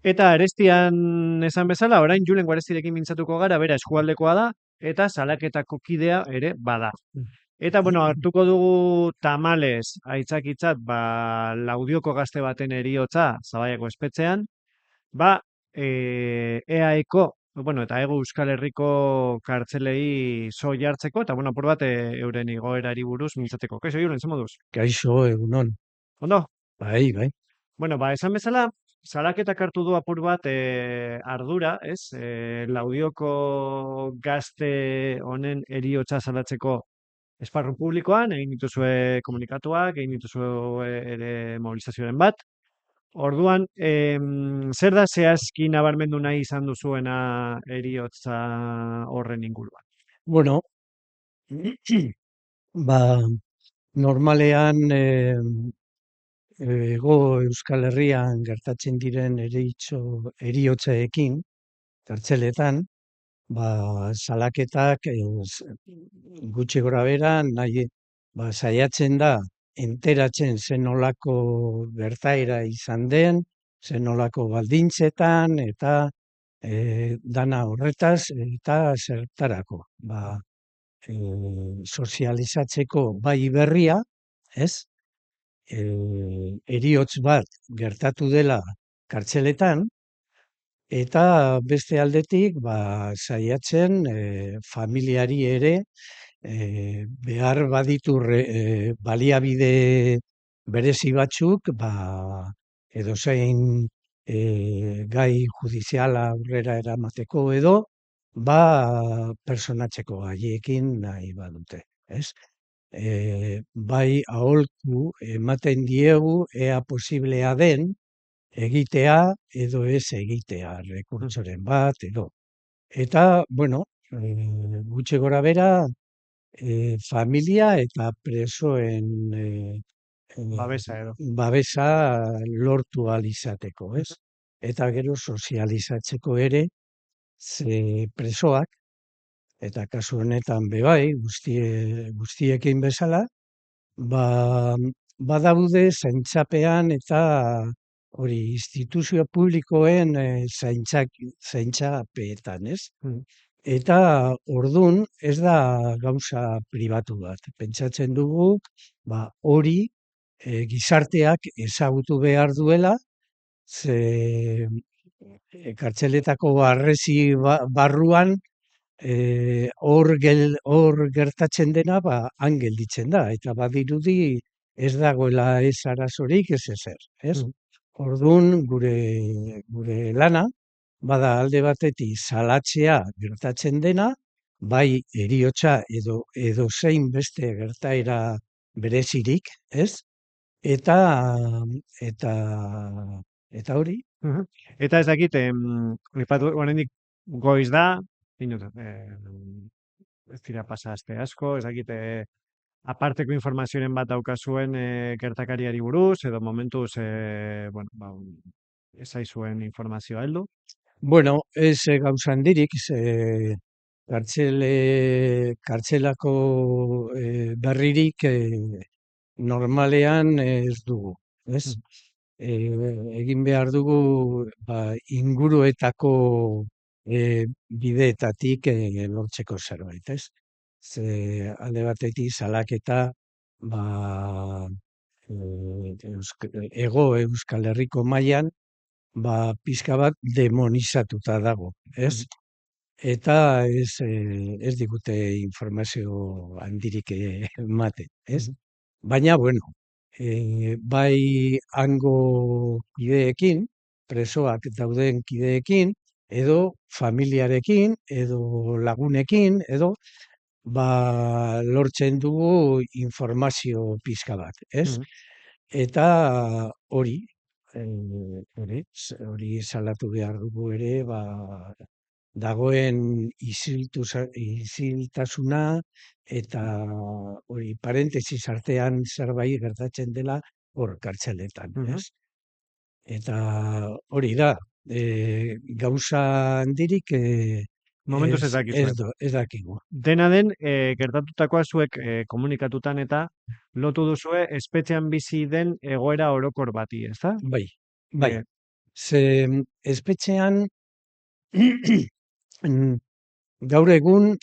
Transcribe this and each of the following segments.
Eta Arestian esan bezala, orain Julen Garestirekin mintzatuko gara, bera eskualdekoa da, eta salaketako kidea ere bada. Eta, bueno, hartuko dugu tamales aitzakitzat, Laudioko gazte baten heriotza Zabaiako espetxean, EAEko, bueno, eta Hego Euskal Herriko kartzelei so jartzeko, eta, bueno, apur bat euren igoerari buruz mintzateko. Kaixo, Julen, ze moduz? Kaixo, egunon. Ondo? Bai. Bueno, esan bezala, salaketak hartu du apur bat ardura, ez? Laudioko gazte honen heriotza salatzeko esparru publikoan, egin dituzue komunikatuak, egin dituzue ere mobilizazioaren bat. Orduan, zer da zehazki nabarmendu nahi izan duzuena heriotza horren inguruan? Bueno, normalean Hego Euskal Herrian gertatzen diren heriotzeekin, kartzeletan, salaketak gutxi gora bera, saiatzen da enteratzen zen nolako gertaera izan den, zen nolako baldintzetan, eta dana horretaz eta zertarako. Sozializatzeko bai berria, ez? Heriotz bat gertatu dela kartzeletan, eta beste aldetik saiatzen familiari ere behar baditu baliabide berezi batzuk, edozein gai judiziala aurrera eramateko edo, personatzeko gaiekin nahi badute, ez? Bai aholku ematen diegu ea posiblea den egitea edo ez egitea rekurtsoren bat edo. Eta, bueno, gutxi gora bera, familia eta presoen Babesa edo. babesa lortu ahal izateko, ez? Eta gero sozializatzeko ere, ze presoak, eta kasu honetan bebai, guztiekin bezala, badaude zaintzapean eta hori instituzio publikoen zaintzapeetan, ez? Eta ordun ez da gauza pribatu bat. Pentsatzen dugu, hori gizarteak ezagutu behar duela, ze kartzeletako harresi barruan hor gertatzen dena han gelditzen da, eta badirudi ez dagoela ez arazorik ez ezer, ez? Orduan gure lana, bada alde batetik salatzea gertatzen dena, bai heriotza edo zein beste gertaera berezirik, ez? Eta hori. Eta ez dakit, oraindik goiz da, ez dira pasa aste asko, ez dakit, aparteko informazioaren bat daukazuen gertakariari buruz, edo momentuz, ez zaizuen informazioa heldu? Bueno, ez gauza handirik, kartzelako berririk normalean ez dugu, ez? Egin behar dugu inguruetako bideetatik lortzeko zerbait, ez? Ze alde batetik salaketa Hego Euskal Herriko mailan pixka bat demonizatuta dago, ez? Eta ez digute informazio handirik ematen, ez? Baina, bueno, bai hango kideekin, presoak dauden kideekin, edo familiarekin, edo lagunekin, edo lortzen dugu informazio pixka bat, ez? Eta hori salatu behar dugu ere, dagoen isiltasuna eta hori parentesis artean zerbait gertatzen dela hor kartzeletan, ez? Eta hori da, gauza handirik Momentuz ez dakizu. ez dakigu. Dena den, gertatutakoa zuek komunikatutan eta lotu duzue espetxean bizi den egoera orokor bati, ezta? Bai. Ze espetxean mm, gaur egun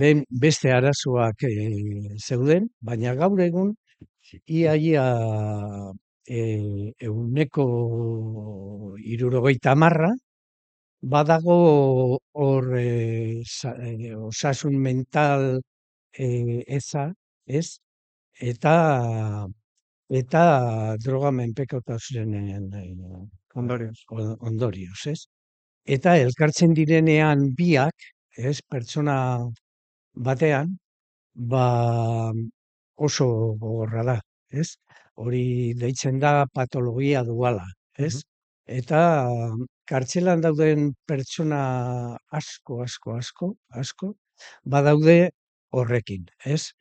lehen beste arazoak zeuden, baina gaur egun ia ehuneko 70 badago hor osasun mental eza, ez? Eta eta droga menpekotasunen Ondorioz. ondorioz, ez? Eta elkartzen direnean biak, ez, pertsona batean, ba oso gogorra da, ez? Hori deitzen da patologia duala, ez? Mhm. Eta kartzelan dauden pertsona asko, badaude horrekin, ez?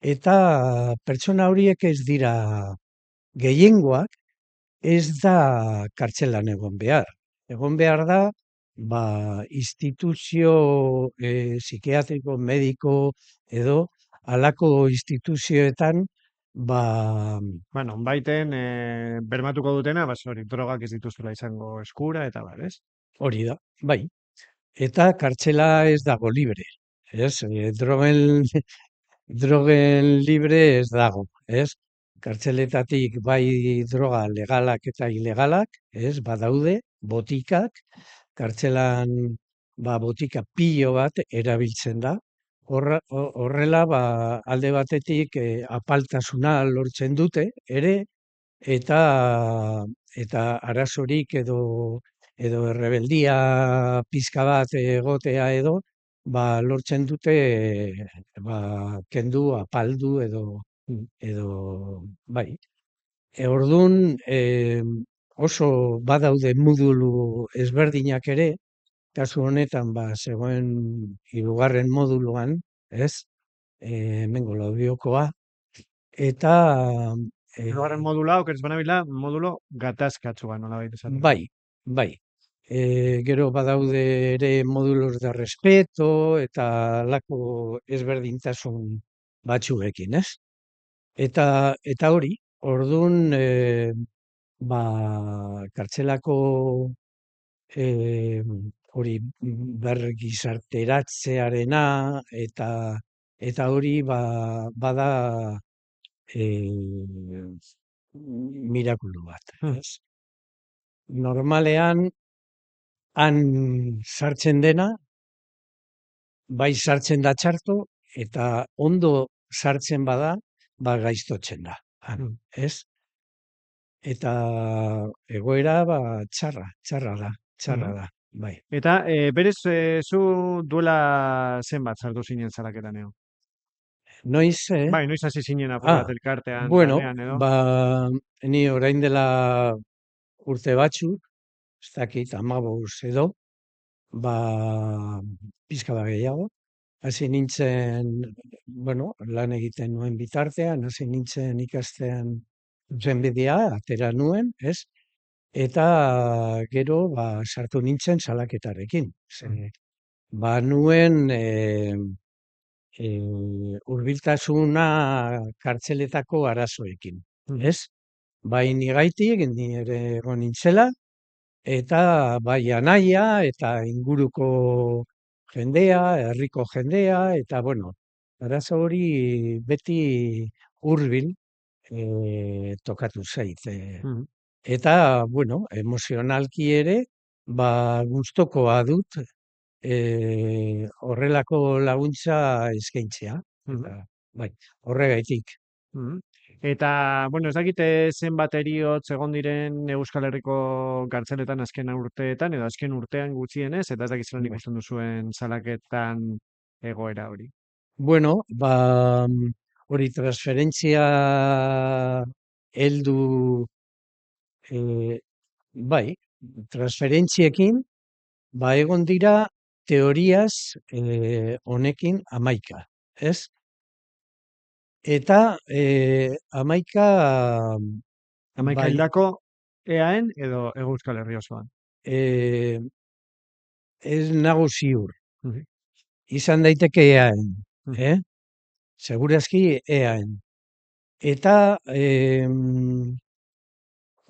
Eta pertsona horiek ez dira gehiengoak, ez da kartzelan egon behar. Egon behar da, instituzio psikiatriko, mediko edo halako instituzioetan, ba, Bueno, baiten bermatuko dutena, hori, drogak ez dituzula izango eskura, eta bar, ez? hori da, bai. Eta kartzela ez dago libre, ez? Drogen libre ez dago, ez? Kartzeletatik bai droga legalak eta ilegalak, ez? Badaude, botikak, kartzelan botika pilo bat erabiltzen da. Horrela, alde batetik apaltasuna lortzen dute, ere, eta arazorik edo errebeldia pizka bat egotea edo, lortzen dute kendu, apaldu edo bai. Ordun oso badaude modulu ezberdinak ere, kasu honetan zegoen 3. moduluan, ez? Hemengo Laudiokoa eta Hirugarren modula, oker ez banabila, modulo gatazkatsua, nolabait esateko. bai, bai. Gero badaude ere módulos de respeto eta lako ezberdintasun batzuekin, ez? Eta hori, ordun kartzelako hori bergizarteratzearena eta hori bada mirakulu bat, ez? Normalean han sartzen dena, bai sartzen da txarto, eta ondo sartzen bada, gaiztotzen da, han, ez? Eta egoera txarra da, bai. Eta berez, zu duela zenbat sartu zinen salaketan eo? Noiz, Bai, noiz hasi zinen apur bat elkartean bueno, lanean edo? ni orain dela urte batzuk, ez dakit 15 edo, pizka bat gehiago, hasi nintzen, bueno, lan egiten nuen bitartean, hasi nintzen ikastean zuzenbidea, atera nuen, ez? Eta gero, sartu nintzen salaketarekin. Nuen hurbiltasuna kartzeletako arazoekin, ez? Bai nigaitik, ni ere egon nintzela, eta bai anaia eta inguruko jendea, herriko jendea, eta bueno, arazo hori beti hurbil tokatu zait. Eta, bueno, emozionalki ere, gustokoa dut horrelako laguntza eskaintzea. Eta, bai, horregaitik. Eta, bueno, ez dakite zenbat heriotz egon diren Euskal Herriko kartzeletan azken urteetan, edo azken urtean gutxienez, eta ez dakit zelan ikusten duzuen salaketan egoera hori. Bueno, hori transferentzia heldu, bai, transferentziekin, egon dira teoriaz honekin 11, ez? Eta 11 Hamaika hildako EAen edo Hego Euskal Herri osoan. ez nago ziur. Izan daiteke eaen, segurazki eaen. Eta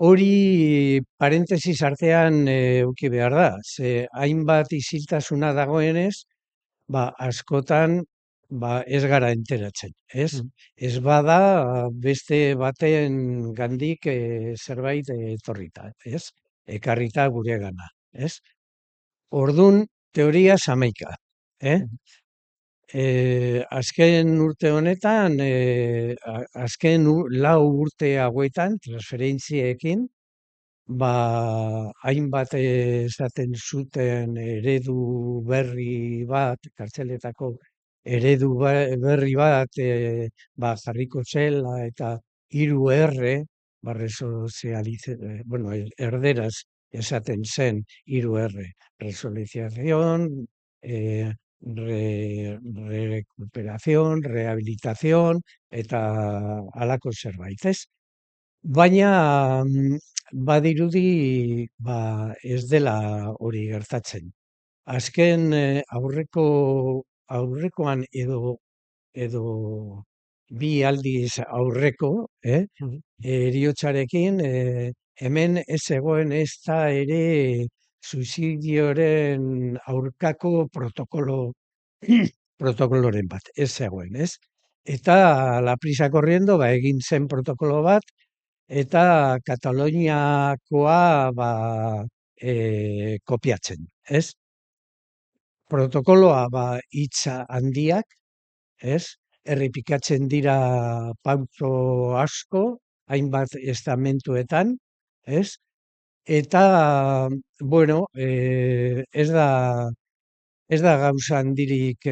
Hori parentesis artean eduki behar da, ze hainbat isiltasuna dagoenez, askotan ez gara enteratzen, ez? Mm. Ez bada beste baten gandik zerbait etorrita, ez? Ekarrita guregana, ez? Ordun teoria hamaika, eh? Mhm. Azken urte honetan, lau urte hauetan, transferentziekin, hainbat esaten zuten eredu berri bat, kartzeletako eredu berri bat jarriko zela eta 3R, bueno, erderaz esaten zen 3R, resolución, recuperación, rehabilitación eta halako zerbait, ez? Baina badirudi ez dela hori gertatzen. Azken aurrekoan edo bi aldiz aurreko, Mhm. heriotzarekin hemen ez zegoen ezta ere suizidioren aurkako protokoloren bat, ez zegoen, ez? Eta la prisa corriendo egin zen protokolo bat, eta Kataloniakoa kopiatzen, ez? Protokoloa hitza handiak, ez? Errepikatzen dira pauso asko, hainbat estamentuetan, ez? Eta, bueno, ez da gauza handirik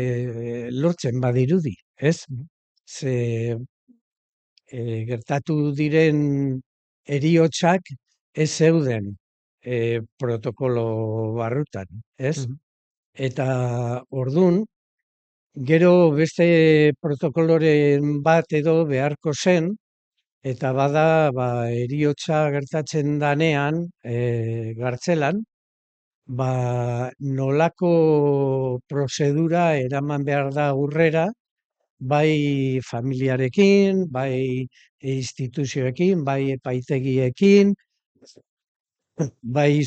lortzen badirudi, ez? Ze gertatu diren heriotzak ez zeuden protokolo barrutan, ez? Mhm. Eta ordun, gero beste protokoloren bat edo beharko zen, eta bada heriotza gertatzen danean gartzelan, nolako prozedura eraman behar da aurrera, bai familiarekin, bai instituzioekin, bai epaitegiekin, bai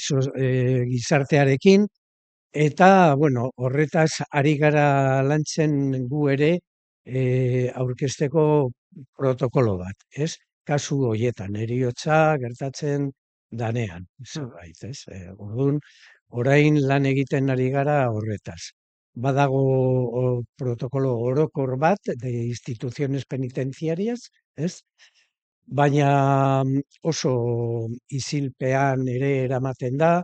gizartearekin, eta, bueno, horretaz ari gara lantzen gu ere aurkezteko protokolo bat, ez? Kasu horietan, heriotza gertatzen danean, Mm. zerbait, ez? Orduan, orain lan egiten ari gara horretaz. Badago protokolo orokor bat de instituciones penitenciarias, ez? Baina oso isilpean ere eramaten da,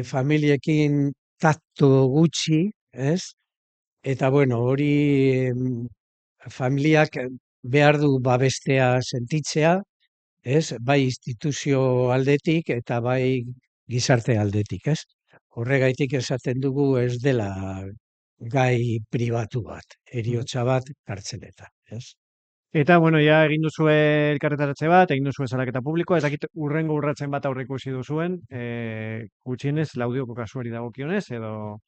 familiekin takto gutxi, ez? Eta bueno, hori familiak behar du babestea sentitzea, ez? Bai instituzio aldetik eta bai gizarte aldetik, ez? Horregaitik esaten dugu ez dela gai pribatu bat, Mhm. heriotza bat kartzeletan, ez? Eta, bueno, ja egin duzue elkarretaratze bat, egin duzue salaketa publikoa, ez dakit urrengo urratzen bat aurreikusi duzuen, gutxienez, Laudioko kasuari dagokionez, edo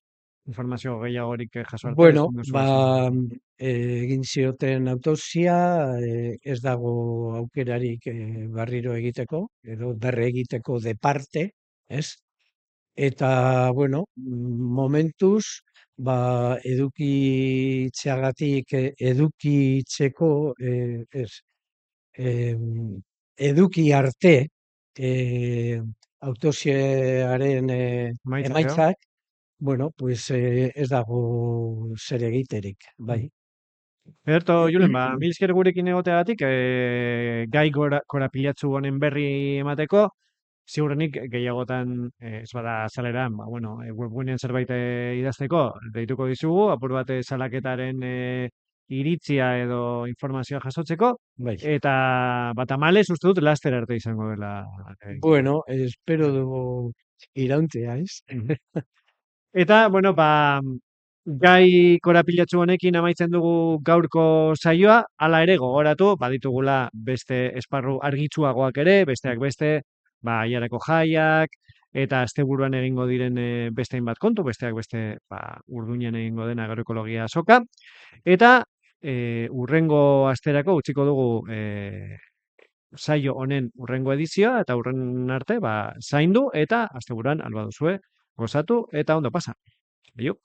informazio gehiagorik jaso arte, Bueno, ezin duzue esan. egin zioten autopsia, ez dago aukerarik berriro egiteko, edo berre egiteko de parte, ez? Eta, bueno, momentuz, edukitzeagatik, edukitzeko, ez, eduki arte, autopsiaren Maitzak, edo? emaitzak, bueno, pues ez dago zer egiterik, bai. Ederto, Julen, mil esker gurekin egoteagatik, gai korapilatzu honen berri emateko, ziurrenik gehiagotan, ez bada azaleran, bueno, webgunean zerbait idazteko, deituko dizugu, apur bat salaketaren iritzia edo informazioa jasotzeko, Bai. eta batamales uste dut laster arte izango dela. Bueno, espero dugu irauntzea, ez? Eta, bueno, gai korapilatsu honekin amaitzen dugu gaurko saioa, hala ere gogoratu, baditugula beste esparru argitsuagoak ere, besteak beste, aiarako jaiak, eta asteburuan egingo diren beste hainbat kontu, besteak beste, urduñan egingo den agroekologia azoka, eta urrengo asterako utziko dugu saio honen urrengo edizioa, eta urren arte, zaindu, eta asteburuan alba duzue, gozatu, eta ondo pasa. Aio.